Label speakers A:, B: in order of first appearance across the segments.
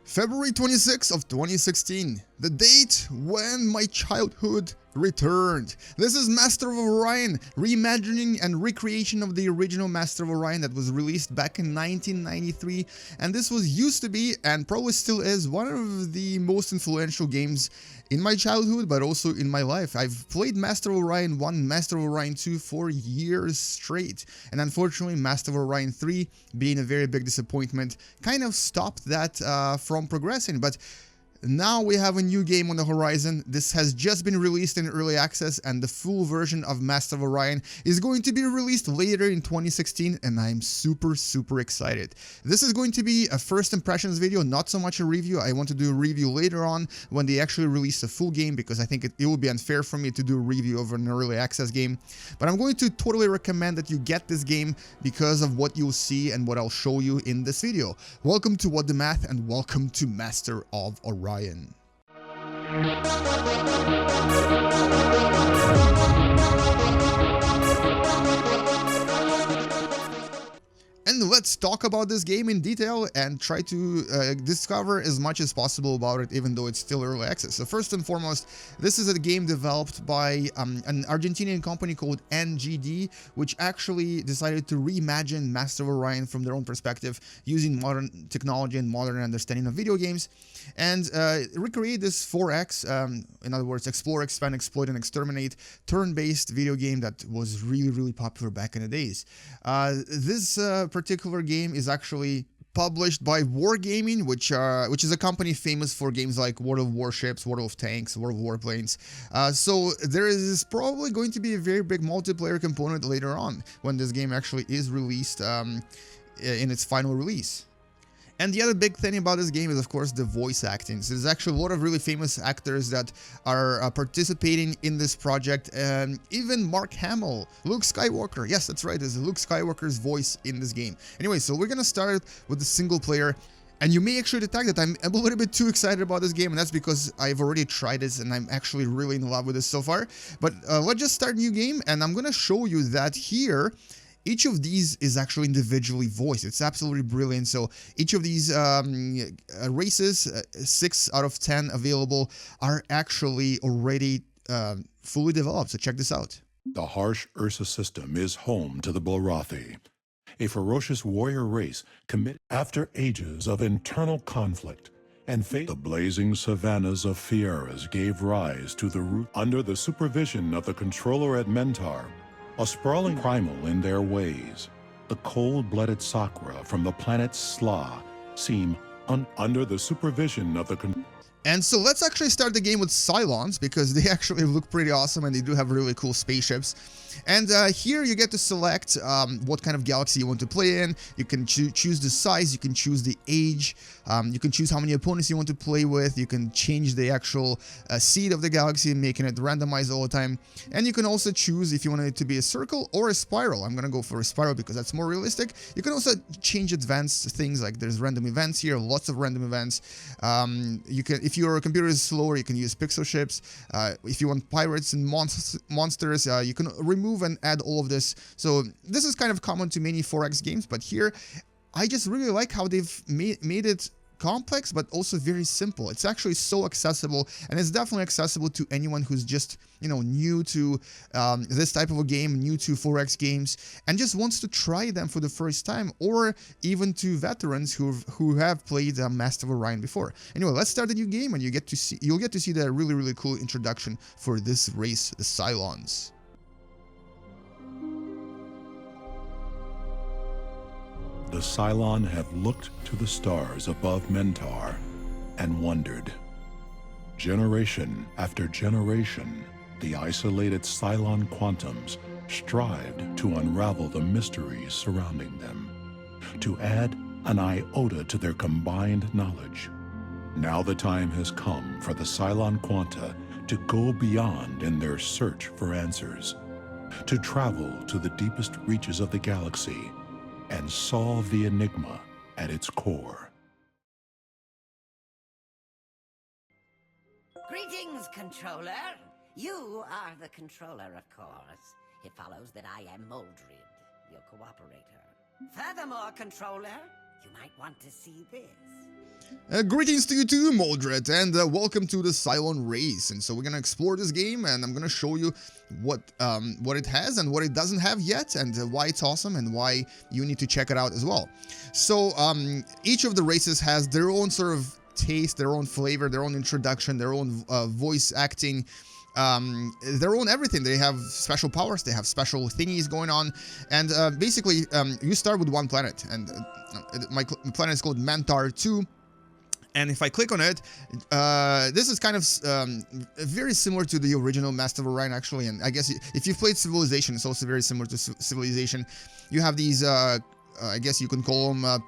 A: February 26th of 2016, the date when my childhood returned. This is Master of Orion, reimagining and recreation of the original Master of Orion that was released back in 1993, and this used to be, and probably still is, one of the most influential games in my childhood, but also in my life. I've played Master of Orion 1, Master of Orion 2 for years straight, and unfortunately Master of Orion 3, being a very big disappointment, kind of stopped that from progressing. But now we have a new game on the horizon. This has just been released in early access, and the full version of Master of Orion is going to be released later in 2016, and I'm super excited. This is going to be a first impressions video, not so much a review. I want to do a review later on when they actually release the full game, because I think it would be unfair for me to do a review of an early access game. But I'm going to totally recommend that you get this game because of what you'll see and what I'll show you in this video. Welcome to What the Math, and welcome to Master of Orion. And let's talk about this game in detail and try to discover as much as possible about it, even though it's still early access. So first and foremost, this is a game developed by an Argentinian company called NGD, which actually decided to reimagine Master of Orion from their own perspective, using modern technology and modern understanding of video games, and recreate this 4X, in other words, explore, expand, exploit, and exterminate, turn-based video game that was really popular back in the days. This particular game is actually published by Wargaming, which is a company famous for games like World of Warships, World of Tanks, World of Warplanes. So there is probably going to be a very big multiplayer component later on when this game actually is released in its final release. And the other big thing about this game is, of course, the voice acting. So there's actually a lot of really famous actors that are participating in this project. Even Mark Hamill, Luke Skywalker. Yes, that's right. There's Luke Skywalker's voice in this game. Anyway, so we're going to start with the single player. And you may actually detect that I'm a little bit too excited about this game, and that's because I've already tried this and I'm actually really in love with this so far. But let's just start a new game, and I'm going to show you that here, each of these is actually individually voiced. It's absolutely brilliant. So each of these races, 6 out of 10 available, are actually already fully developed. So check this out.
B: The harsh Ursa system is home to the Blarathi, a ferocious warrior race committed after ages of internal conflict and fate. The blazing savannas of Fieras gave rise to the root under the supervision of the controller at Mentar, a sprawling primal in their ways. The cold-blooded Sakura from the planet Sla seem under the supervision of the
A: And so let's actually start the game with Cylons, because they actually look pretty awesome and they do have really cool spaceships. And here you get to select what kind of galaxy you want to play in. You can choose the size, you can choose the age, you can choose how many opponents you want to play with, you can change the actual seed of the galaxy, making it randomized all the time. And you can also choose if you want it to be a circle or a spiral. I'm gonna go for a spiral because that's more realistic. You can also change advanced things, like there's random events here, lots of random events. You can, if your computer is slower, you can use pixel ships. If you want pirates and monsters, you can remove and add all of this. So this is kind of common to many 4X games, but here I just really like how they've made it complex but also very simple. It's actually so accessible, and it's definitely accessible to anyone who's just, you know, new to this type of a game, new to 4X games, and just wants to try them for the first time, or even to veterans who have played Master of Orion before. Anyway, let's start a new game, and you'll get to see the really cool introduction for this race, the Cylons.
B: The Cylon have looked to the stars above Mentar and wondered. Generation after generation, the isolated Cylon quantums strived to unravel the mysteries surrounding them, to add an iota to their combined knowledge. Now the time has come for the Cylon quanta to go beyond in their search for answers, to travel to the deepest reaches of the galaxy and solve the enigma at its core.
C: Greetings, Controller. You are the Controller, of course. It follows that I am Moldred, your cooperator. Furthermore, Controller, you might want to see this.
A: Greetings to you too, Moldred, and welcome to the Cylon race. And so we're gonna explore this game, and I'm gonna show you what it has and what it doesn't have yet, and why it's awesome, and why you need to check it out as well. So each of the races has their own sort of taste, their own flavor, their own introduction, their own voice acting, their own everything. They have special powers, they have special thingies going on, and basically you start with one planet, and my planet is called Mantar 2. And if I click on it, this is kind of very similar to the original Master of Orion, actually. And I guess if you've played Civilization, it's also very similar to Civilization. You have these, I guess you can call them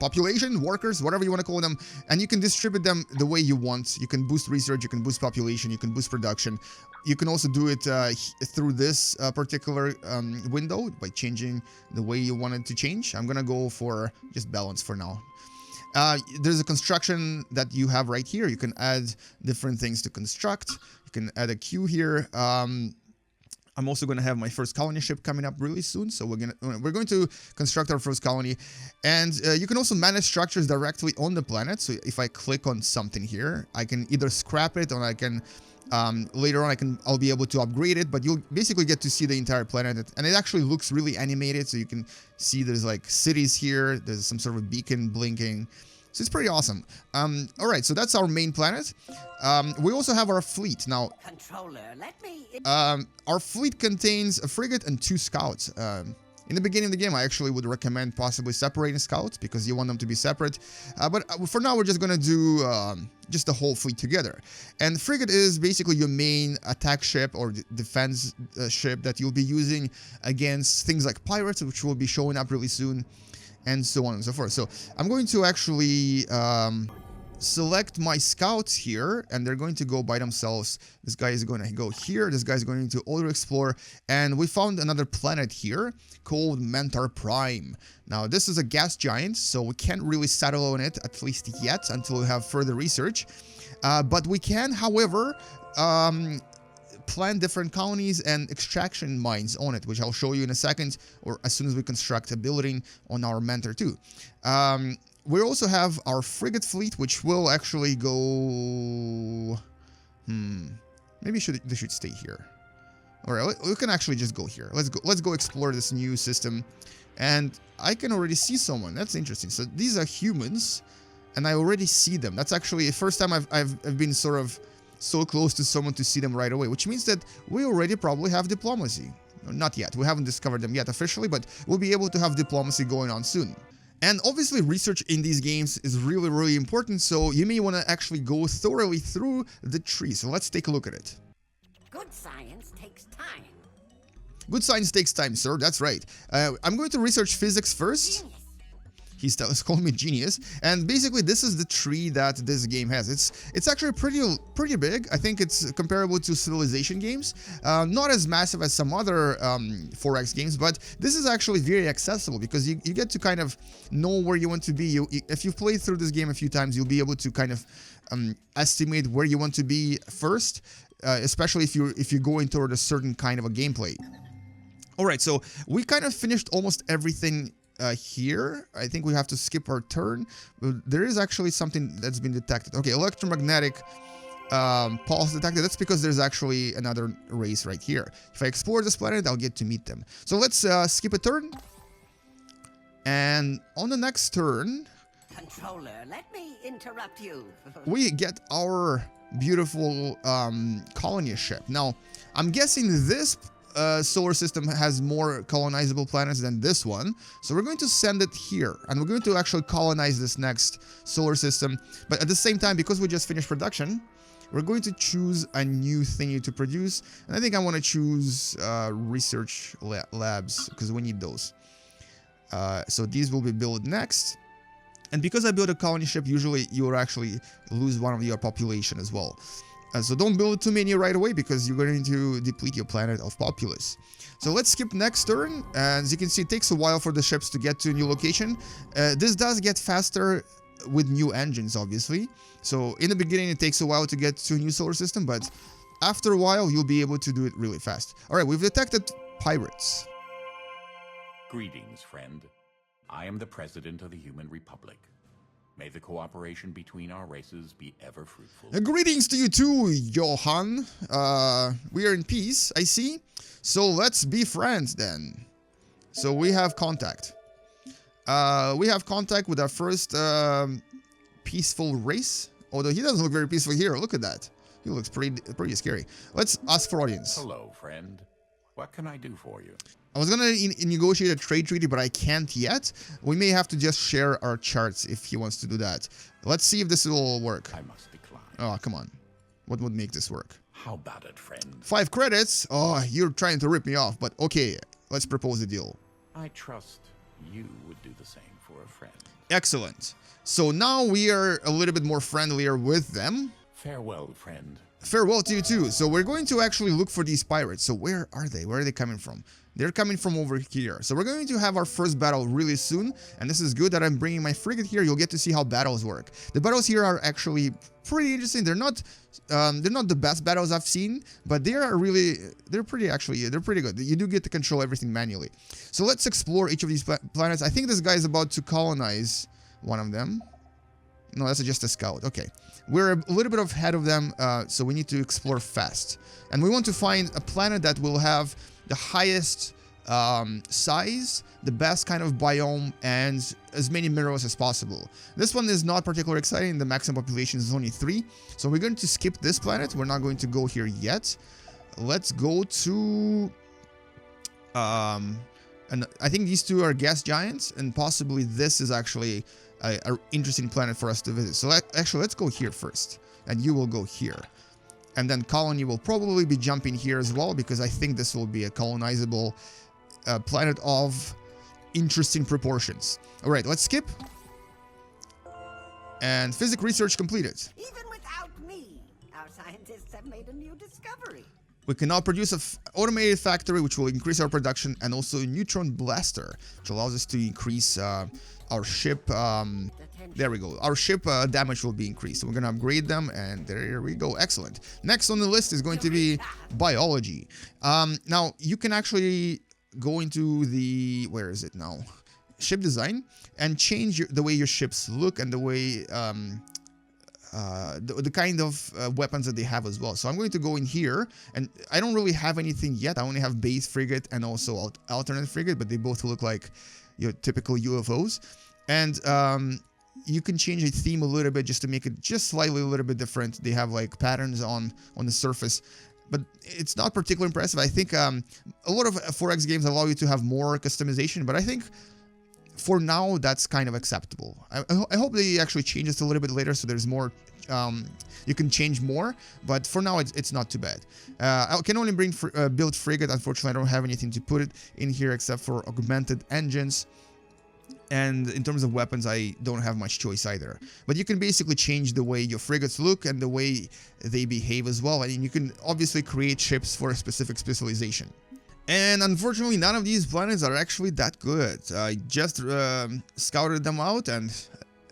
A: population, workers, whatever you want to call them. And you can distribute them the way you want. You can boost research, you can boost population, you can boost production. You can also do it through this particular window by changing the way you want it to change. I'm going to go for just balance for now. There's a construction that you have right here. You can add different things to construct. You can add a queue here. I'm also going to have my first colony ship coming up really soon, so we're going to construct our first colony. And you can also manage structures directly on the planet. So if I click on something here, I can either scrap it, or I can later on I'll be able to upgrade it. But you'll basically get to see the entire planet, and it actually looks really animated. So you can see there's like cities here. There's some sort of beacon blinking. So it's pretty awesome. All right, so that's our main planet. We also have our fleet now.
C: Controller, let me.
A: Our fleet contains a frigate and 2 scouts. In the beginning of the game, I actually would recommend possibly separating scouts because you want them to be separate. But for now, we're just going to do just the whole fleet together. And frigate is basically your main attack ship or defense ship that you'll be using against things like pirates, which will be showing up really soon, and so on and so forth. So I'm going to actually select my scouts here, and they're going to go by themselves. This guy is going to go here. This guy is going to auto explore, and we found another planet here called Mantar Prime. Now this is a gas giant, so we can't really settle on it, at least yet, until we have further research. But we can, however, plan different colonies and extraction mines on it, which I'll show you in a second, or as soon as we construct a building on our Mantar 2. We also have our frigate fleet, which will actually go... Maybe they should stay here. Alright, we can actually just go here. Let's go explore this new system. And I can already see someone. That's interesting. So these are humans, and I already see them. That's actually the first time I've been sort of so close to someone to see them right away, which means that we already probably have diplomacy. Not yet. We haven't discovered them yet officially, but we'll be able to have diplomacy going on soon. And obviously research in these games is really, really important, so you may want to actually go thoroughly through the tree. So let's take a look at it.
C: Good science takes time.
A: Good science takes time, sir. That's right. I'm going to research physics first.
C: Genius.
A: He's calling me genius, and basically this is the tree that this game has. It's actually pretty big. I think it's comparable to Civilization games, not as massive as some other 4X games, but this is actually very accessible because you get to kind of know where you want to be. If you've played through this game a few times, you'll be able to kind of estimate where you want to be first, especially if you're going toward a certain kind of a gameplay. All right, so we kind of finished almost everything here. I think we have to skip our turn. There is actually something that's been detected. Okay, electromagnetic pulse detected. That's because there's actually another race right here. If I explore this planet, I'll get to meet them. So let's skip a turn. And on the next turn...
C: Controller, let me interrupt you.
A: we get our beautiful colony ship. Now, I'm guessing this solar system has more colonizable planets than this one, so we're going to send it here, and we're going to actually colonize this next solar system. But at the same time, because we just finished production, we're going to choose a new thingy to produce, and I think I want to choose research labs because we need those. So these will be built next, and because I build a colony ship, usually you will actually lose one of your population as well. So don't build too many right away because you're going to deplete your planet of populace. So let's skip next turn. As you can see, it takes a while for the ships to get to a new location. This does get faster with new engines, obviously. So in the beginning, it takes a while to get to a new solar system, but after a while, you'll be able to do it really fast. All right, we've detected pirates.
D: Greetings, friend. I am the President of the Human Republic. May the cooperation between our races be ever fruitful.
A: Greetings to you too, Johan. We are in peace, I see. So let's be friends then. So we have contact. We have contact with our first peaceful race. Although he doesn't look very peaceful here. Look at that. He looks pretty scary. Let's ask for audience.
D: Hello, friend. What can I do for you?
A: I was gonna negotiate a trade treaty, but I can't yet. We may have to just share our charts if he wants to do that. Let's see if this will work.
D: I must decline.
A: Oh, come on. What would make this work?
D: How about it, friend?
A: 5 credits? Oh, you're trying to rip me off, but okay. Let's propose a deal.
D: I trust you would do the same for a friend.
A: Excellent. So now we are a little bit more friendlier with them.
D: Farewell, friend.
A: Farewell to you too. So we're going to actually look for these pirates. So where are they? Where are they coming from? They're coming from over here. So we're going to have our first battle really soon. And this is good that I'm bringing my frigate here. You'll get to see how battles work. The battles here are actually pretty interesting. They're not the best battles I've seen, but they're pretty good. You do get to control everything manually. So let's explore each of these planets. I think this guy is about to colonize one of them. No, that's just a scout. Okay. We're a little bit ahead of them, so we need to explore fast. And we want to find a planet that will have the highest size, the best kind of biome, and as many minerals as possible. This one is not particularly exciting. The maximum population is only 3. So we're going to skip this planet. We're not going to go here yet. Let's go to... and I think these two are gas giants, and possibly this is actually an interesting planet for us to visit. So actually, let's go here first, and you will go here. And then Colony will probably be jumping here as well, because I think this will be a colonizable planet of interesting proportions. All right, let's skip. And physics research completed.
C: Even without me, our scientists have made a new discovery.
A: We can now produce an automated factory, which will increase our production, and also a neutron blaster, which allows us to increase our ship. There we go. Our ship damage will be increased. So we're going to upgrade them, and there we go. Excellent. Next on the list is going to be biology. Now, you can actually go into the... Where is it now? Ship design, and change the way your ships look and the way... the kind of weapons that they have as well. So I'm going to go in here, and I don't really have anything yet. I only have base frigate and also alternate frigate, but they both look like your typical UFOs. And you can change a theme a little bit just to make it just slightly a little bit different. They have like patterns on the surface, but it's not particularly impressive. I think a lot of 4X games allow you to have more customization, but I think for now, that's kind of acceptable. I hope they actually change this a little bit later, so there's more, you can change more, but for now, it's not too bad. I can only bring build frigate. Unfortunately, I don't have anything to put it in here except for augmented engines. And in terms of weapons, I don't have much choice either. But you can basically change the way your frigates look and the way they behave as well. And you can obviously create ships for a specific specialization. And unfortunately, none of these planets are actually that good. I just scouted them out, and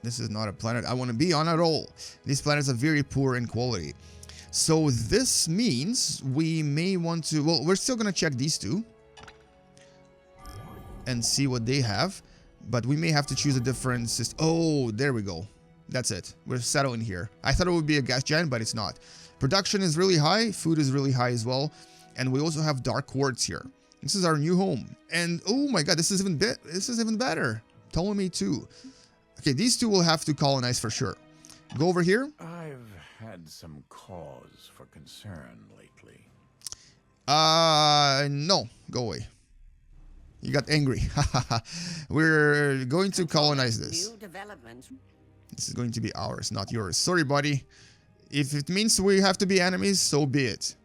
A: this is not a planet I want to be on at all. These planets are very poor in quality. So this means we may want to... Well, we're still going to check these two and see what they have. But we may have to choose a different system. Oh, there we go. That's it. We're settling here. I thought it would be a gas giant, but it's not. Production is really high. Food is really high as well. And we also have dark quartz here. This is our new home. And oh my god, this is even better. Ptolemy 2. Okay, these two will have to colonize for sure. Go over here.
D: I've had some cause for concern lately.
A: No. Go away. You got angry. We're going to colonize this.
C: New developments.
A: This is going to be ours, not yours. Sorry, buddy. If it means we have to be enemies, so be it.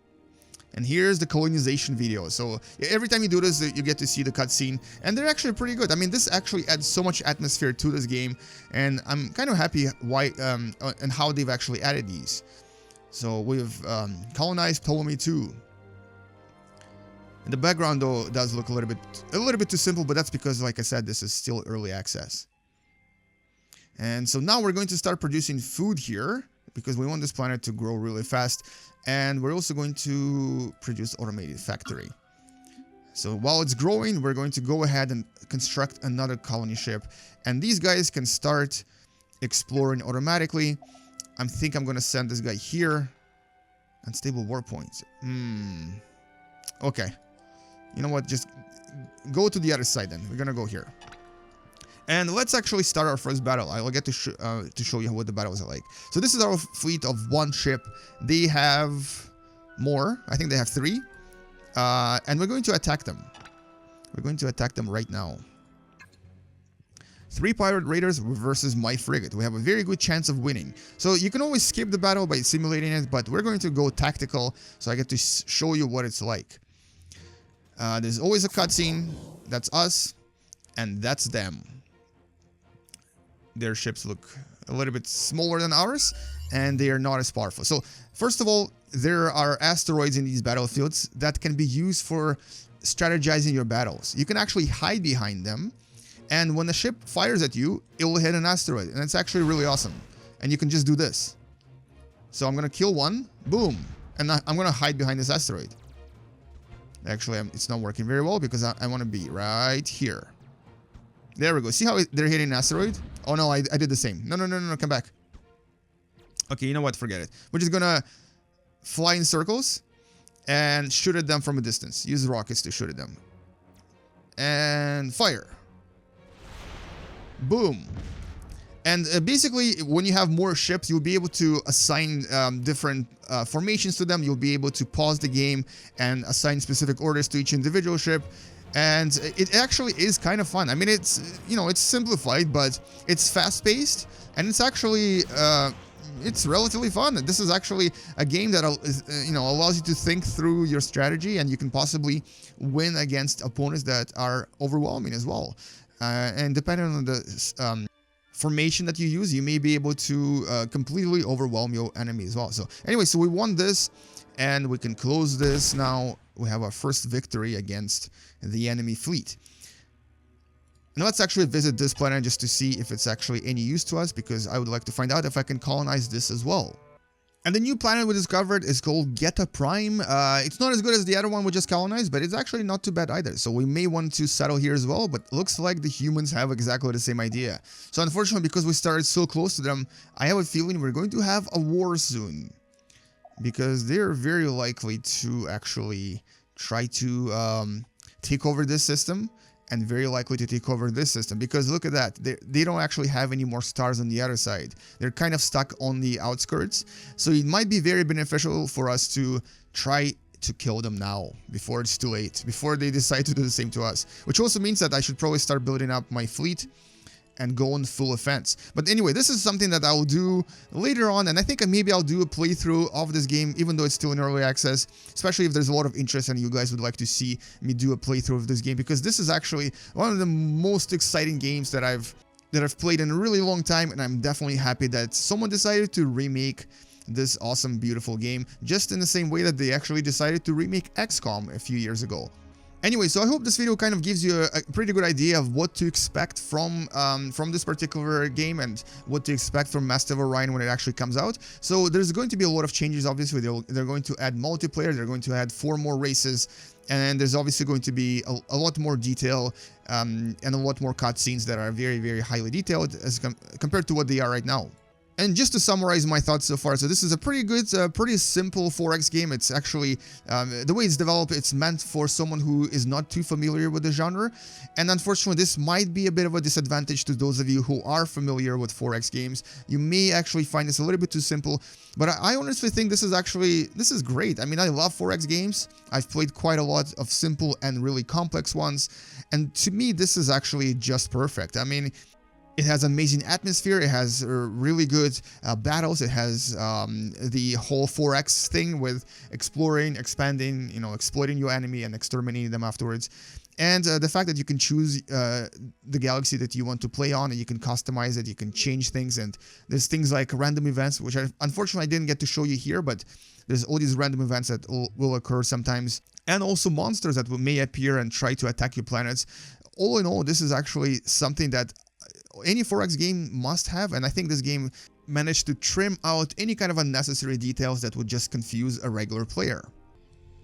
A: And here's the colonization video. So every time you do this, you get to see the cutscene, and they're actually pretty good. I mean, this actually adds so much atmosphere to this game, and I'm kind of happy why and how they've actually added these. So we've colonized Ptolemy 2. And the background though does look a little bit too simple, but that's because, like I said, this is still early access. And so now we're going to start producing food here because we want this planet to grow really fast. And we're also going to produce automated factory. So while it's growing, we're going to go ahead and construct another colony ship. And these guys can start exploring automatically. I think I'm gonna send this guy here. Unstable war points. Okay. You know what? Just go to the other side then. We're gonna go here. And let's actually start our first battle. I will get to show you what the battles are like. So this is our fleet of 1 ship. They have more. I think they have 3. And we're going to attack them. We're going to attack them right now. 3 pirate raiders versus my frigate. We have a very good chance of winning. So you can always skip the battle by simulating it, but we're going to go tactical, so I get to show you what it's like. There's always a cutscene. That's us, and that's them. Their ships look a little bit smaller than ours, and they are not as powerful. So first of all, there are asteroids in these battlefields that can be used for strategizing your battles. You can actually hide behind them, and when the ship fires at you, it will hit an asteroid, and it's actually really awesome. And you can just do this. So I'm gonna kill one, boom, and I'm gonna hide behind this asteroid. Actually, it's not working very well because I want to be right here. There we go. See how they're hitting an asteroid? Oh no, I did the same. No, come back. Okay, you know what? Forget it. We're just gonna fly in circles and shoot at them from a distance. Use rockets to shoot at them. And fire. Boom. And basically, when you have more ships, you'll be able to assign different formations to them. You'll be able to pause the game and assign specific orders to each individual ship. And it actually is kind of fun. I mean, it's, you know, it's simplified, but it's fast-paced, and it's actually, it's relatively fun. This is actually a game that, you know, allows you to think through your strategy, and you can possibly win against opponents that are overwhelming as well. And depending on the formation that you use, you may be able to completely overwhelm your enemy as well. So anyway, so we won this, and we can close this now. We have our first victory against the enemy fleet. Now let's actually visit this planet just to see if it's actually any use to us, because I would like to find out if I can colonize this as well. And the new planet we discovered is called Geta Prime. It's not as good as the other one we just colonized, but it's actually not too bad either. So we may want to settle here as well, but looks like the humans have exactly the same idea. So unfortunately, because we started so close to them, I have a feeling we're going to have a war soon, because they're very likely to actually try to take over this system, and very likely to take over this system, because look at that, they don't actually have any more stars on the other side. They're kind of stuck on the outskirts, so it might be very beneficial for us to try to kill them now, before it's too late, before they decide to do the same to us, which also means that I should probably start building up my fleet and go on full offense. But anyway, this is something that I will do later on, and I think maybe I'll do a playthrough of this game, even though it's still in early access, especially if there's a lot of interest and you guys would like to see me do a playthrough of this game, because this is actually one of the most exciting games that I've played in a really long time, and I'm definitely happy that someone decided to remake this awesome, beautiful game, just in the same way that they actually decided to remake XCOM a few years ago. Anyway, so I hope this video kind of gives you a pretty good idea of what to expect from this particular game, and what to expect from Master of Orion when it actually comes out. So there's going to be a lot of changes, obviously. They're going to add multiplayer, they're going to add 4 more races, and there's obviously going to be a lot more detail and a lot more cutscenes that are very, very highly detailed as compared to what they are right now. And just to summarize my thoughts so far, so this is a pretty good, pretty simple 4X game. It's actually, the way it's developed, it's meant for someone who is not too familiar with the genre. And unfortunately, this might be a bit of a disadvantage to those of you who are familiar with 4X games. You may actually find this a little bit too simple, but I honestly think this is great. I mean, I love 4X games. I've played quite a lot of simple and really complex ones. And to me, this is actually just perfect. I mean, it has amazing atmosphere, it has really good battles, it has the whole 4X thing with exploring, expanding, you know, exploiting your enemy and exterminating them afterwards. And the fact that you can choose the galaxy that you want to play on, and you can customize it, you can change things, and there's things like random events, which unfortunately I didn't get to show you here, but there's all these random events that will occur sometimes, and also monsters that may appear and try to attack your planets. All in all, this is actually something that any 4X game must have, and I think this game managed to trim out any kind of unnecessary details that would just confuse a regular player.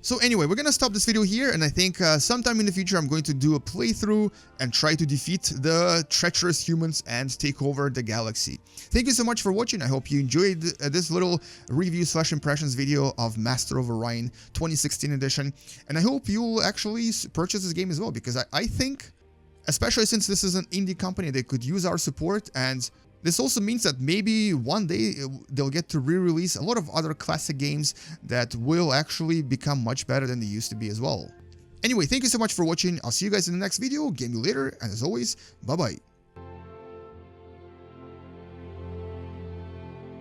A: So anyway, we're gonna stop this video here, and I think sometime in the future I'm going to do a playthrough and try to defeat the treacherous humans and take over the galaxy. Thank you so much for watching. I hope you enjoyed this little review/impressions video of Master of Orion 2016 edition, and I hope you'll actually purchase this game as well, because I think, especially since this is an indie company, they could use our support, and this also means that maybe one day they'll get to re-release a lot of other classic games that will actually become much better than they used to be as well. Anyway, thank you so much for watching. I'll see you guys in the next video. Game you later, and as always, bye-bye.